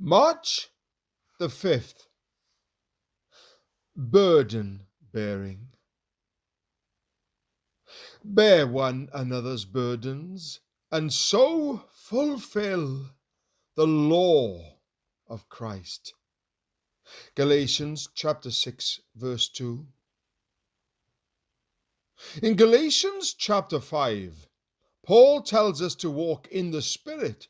March the 5th. Burden bearing. Bear one another's burdens, and so fulfill the law of Christ. Galatians chapter 6, verse 2. In Galatians chapter 5, Paul tells us to walk in the Spirit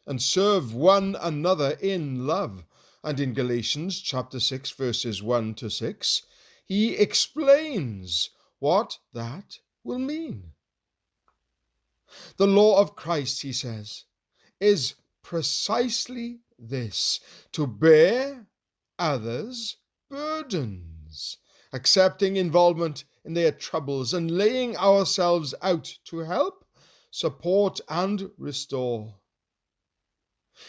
and serve one another in love. And in Galatians chapter 6, verses 1 to 6, he explains what that will mean. The law of Christ, he says, is precisely this: to bear others' burdens, accepting involvement in their troubles and laying ourselves out to help, support, and restore.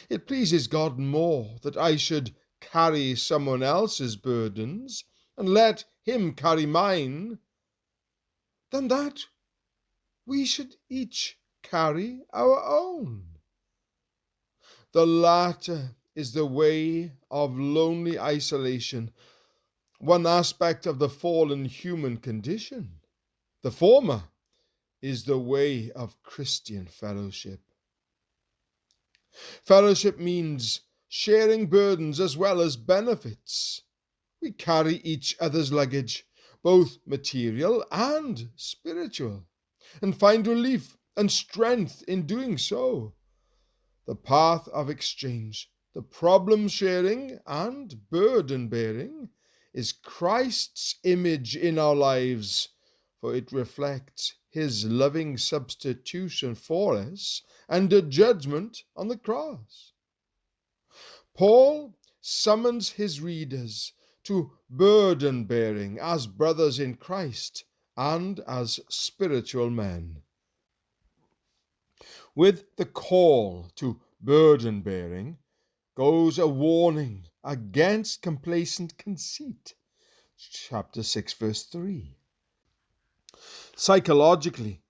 It pleases God more that I should carry someone else's burdens and let him carry mine than that we should each carry our own. The latter is the way of lonely isolation, one aspect of the fallen human condition. The former is the way of Christian fellowship. Fellowship means sharing burdens as well as benefits. We carry each other's luggage, both material and spiritual, and find relief and strength in doing so. The path of exchange, the problem sharing and burden bearing, is Christ's image in our lives, for it reflects his loving substitution for us and a judgment on the cross. Paul summons his readers to burden bearing as brothers in Christ and as spiritual men. With the call to burden bearing goes a warning against complacent conceit. Chapter 6, verse 3. Psychologically,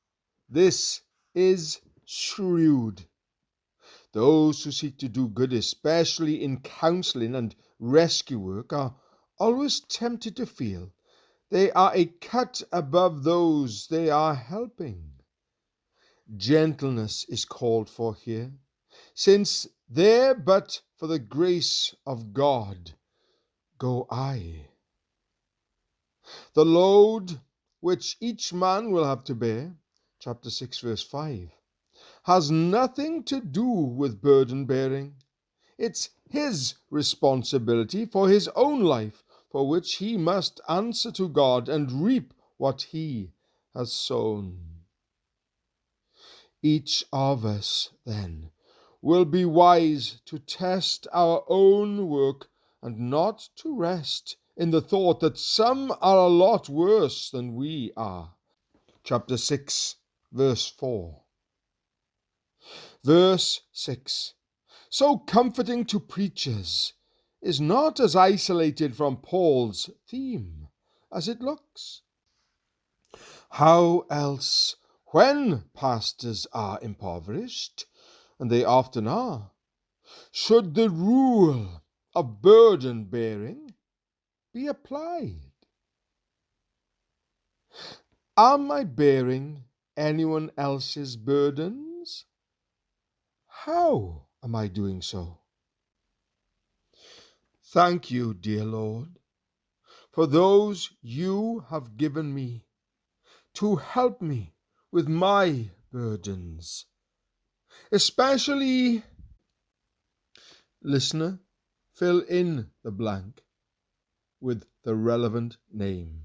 this is shrewd. Those who seek to do good, especially in counseling and rescue work, are always tempted to feel they are a cut above those they are helping. Gentleness is called for here, since there but for the grace of God go I. The load which each man will have to bear, chapter 6, verse 5, has nothing to do with burden bearing. It's his responsibility for his own life, for which he must answer to God and reap what he has sown. Each of us, then, will be wise to test our own work and not to rest in the thought that some are a lot worse than we are. Chapter 6, verse 4. Verse 6, so comforting to preachers, is not as isolated from Paul's theme as it looks. How else, when pastors are impoverished, and they often are, should the rule of burden bearing be applied? Am I bearing anyone else's burdens? How am I doing so? Thank you, dear Lord, for those you have given me to help me with my burdens. Especially, listener, fill in the blank with the relevant name.